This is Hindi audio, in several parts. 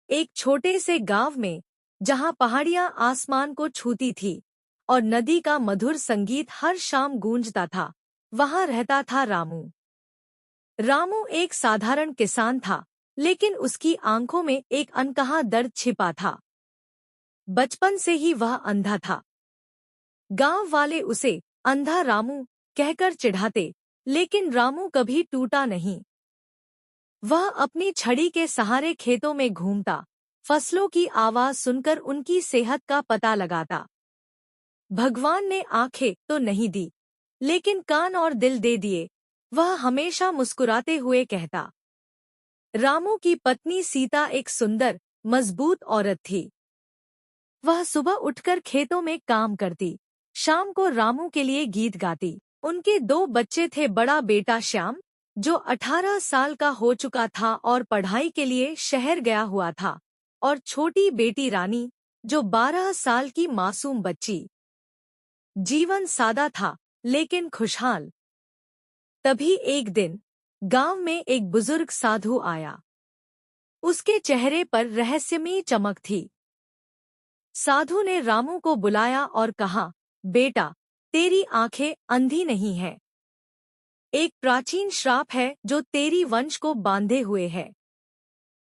एक छोटे से गांव में, जहां पहाड़ियां आसमान को छूती थी और नदी का मधुर संगीत हर शाम गूंजता था, वहां रहता था रामू। रामू एक साधारण किसान था, लेकिन उसकी आंखों में एक अनकहा दर्द छिपा था। बचपन से ही वह अंधा था। गांव वाले उसे अंधा रामू कहकर चिढ़ाते, लेकिन रामू कभी टूटा नहीं। वह अपनी छड़ी के सहारे खेतों में घूमता, फसलों की आवाज सुनकर उनकी सेहत का पता लगाता। भगवान ने आंखें तो नहीं दी, लेकिन कान और दिल दे दिए, वह हमेशा मुस्कुराते हुए कहता। रामू की पत्नी सीता एक सुंदर, मजबूत औरत थी। वह सुबह उठकर खेतों में काम करती, शाम को रामू के लिए गीत गाती। उनके दो बच्चे थे, बड़ा बेटा श्याम, जो 18 साल का हो चुका था और पढ़ाई के लिए शहर गया हुआ था, और छोटी बेटी रानी, जो 12 साल की मासूम बच्ची। जीवन सादा था, लेकिन खुशहाल। तभी एक दिन गांव में एक बुजुर्ग साधु आया। उसके चेहरे पर रहस्यमयी चमक थी। साधु ने रामू को बुलाया और कहा, बेटा, तेरी आंखें अंधी नहीं हैं। एक प्राचीन श्राप है जो तेरी वंश को बांधे हुए है।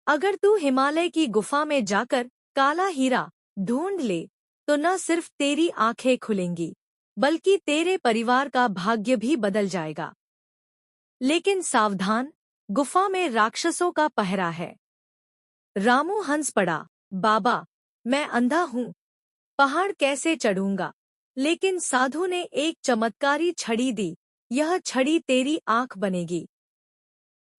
अगर तू हिमालय की गुफा में जाकर काला हीरा ढूंढ ले, तो न सिर्फ तेरी आंखें खुलेंगी, बल्कि तेरे परिवार का भाग्य भी बदल जाएगा। लेकिन सावधान, गुफा में राक्षसों का पहरा है। रामू हंस पड़ा, बाबा, मैं अंधा हूँ, पहाड़ कैसे चढ़ूंगा? लेकिन साधु ने एक चमत्कारी छड़ी दी, यह छड़ी तेरी आंख बनेगी।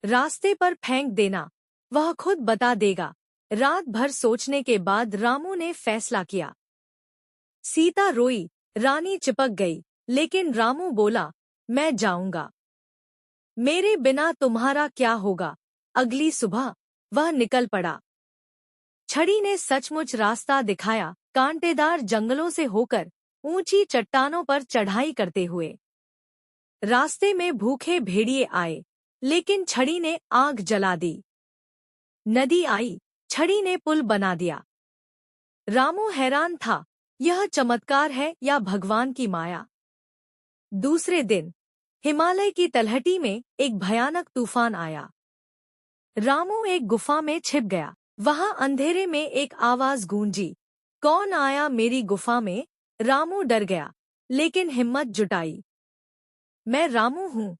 रास्ते पर फेंक देना, वह खुद बता देगा। रात भर सोचने के बाद रामू ने फैसला किया। सीता रोई, रानी चिपक गई, लेकिन रामू बोला, मैं जाऊंगा। मेरे बिना तुम्हारा क्या होगा? अगली सुबह वह निकल पड़ा। छड़ी ने सचमुच रास्ता दिखाया, कांटेदार जंगलों से होकर, ऊंची चट्टानों पर चढ़ाई करते हुए। रास्ते में भूखे भेड़िए आए, लेकिन छड़ी ने आग जला दी। नदी आई, छड़ी ने पुल बना दिया। रामू हैरान था, यह चमत्कार है या भगवान की माया? दूसरे दिन हिमालय की तलहटी में एक भयानक तूफान आया। रामू एक गुफा में छिप गया। वहां अंधेरे में एक आवाज गूंजी, कौन आया मेरी गुफा में? रामू डर गया, लेकिन हिम्मत जुटाई। मैं रामू हूँ,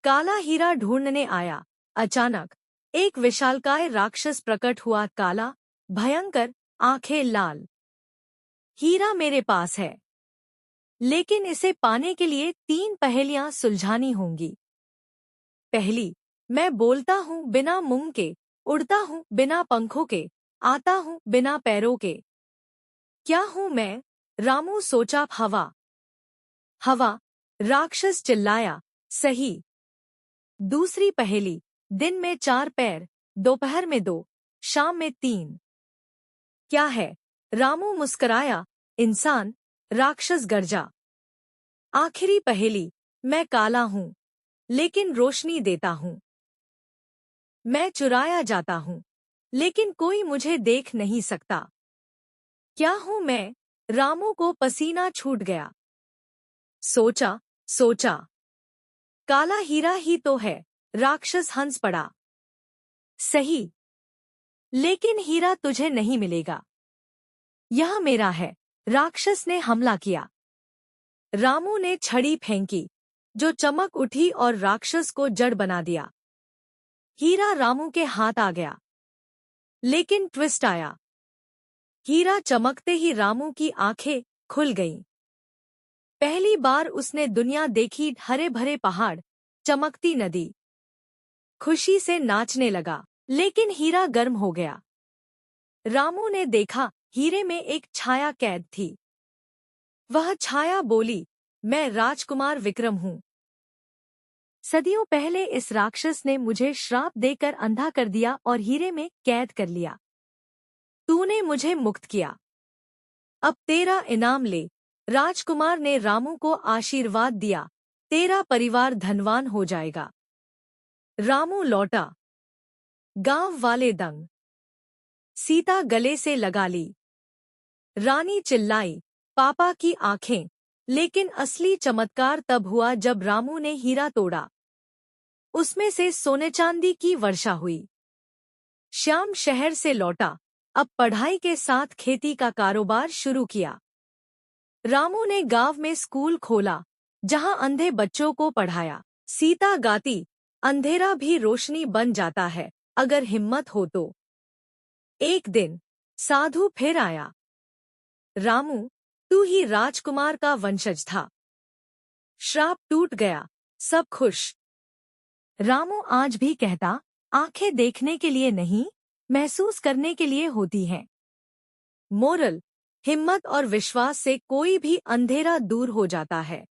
काला हीरा ढूंढने आया। अचानक एक विशालकाय राक्षस प्रकट हुआ, काला, भयंकर, आंखें लाल। हीरा मेरे पास है, लेकिन इसे पाने के लिए 3 पहेलियां सुलझानी होंगी। पहली, मैं बोलता हूँ बिना मुंह के, उड़ता हूँ बिना पंखों के, आता हूँ बिना पैरों के। क्या हूँ मैं? रामू सोचा, हवा। हवा, राक्षस चिल्लाया, सही। दूसरी पहेली, दिन में 4 पैर, दोपहर में 2, शाम में 3। क्या है? रामू मुस्कराया, इंसान। राक्षस गरजा। आखिरी पहेली, मैं काला हूँ, लेकिन रोशनी देता हूँ। मैं चुराया जाता हूँ, लेकिन कोई मुझे देख नहीं सकता। क्या हूँ मैं? रामू को पसीना छूट गया। सोचा, सोचा, काला हीरा ही तो है। राक्षस हंस पड़ा, सही, लेकिन हीरा तुझे नहीं मिलेगा, यह मेरा है। राक्षस ने हमला किया। रामू ने छड़ी फेंकी, जो चमक उठी और राक्षस को जड़ बना दिया। हीरा रामू के हाथ आ गया, लेकिन ट्विस्ट आया। हीरा चमकते ही रामू की आंखें खुल गईं। पहली बार उसने दुनिया देखी, हरे भरे पहाड़, चमकती नदी। खुशी से नाचने लगा, लेकिन हीरा गर्म हो गया। रामू ने देखा, हीरे में एक छाया कैद थी। वह छाया बोली, मैं राजकुमार विक्रम हूँ। सदियों पहले इस राक्षस ने मुझे श्राप देकर अंधा कर दिया और हीरे में कैद कर लिया। तूने मुझे मुक्त किया, अब तेरा इनाम ले। राजकुमार ने रामू को आशीर्वाद दिया, तेरा परिवार धनवान हो जाएगा। रामू लौटा। गांव वाले दंग। सीता गले से लगा ली। रानी चिल्लाई, पापा की आंखें। लेकिन असली चमत्कार तब हुआ जब रामू ने हीरा तोड़ा। उसमें से सोने चांदी की वर्षा हुई। श्याम शहर से लौटा, अब पढ़ाई के साथ खेती का कारोबार शुरू किया। रामू ने गांव में स्कूल खोला, जहां अंधे बच्चों को पढ़ाया। सीता गाती, अंधेरा भी रोशनी बन जाता है अगर हिम्मत हो तो। एक दिन साधु फिर आया। रामू, तू ही राजकुमार का वंशज था। श्राप टूट गया, सब खुश। रामू आज भी कहता, आंखें देखने के लिए नहीं, महसूस करने के लिए होती हैं। मोरल, हिम्मत और विश्वास से कोई भी अंधेरा दूर हो जाता है।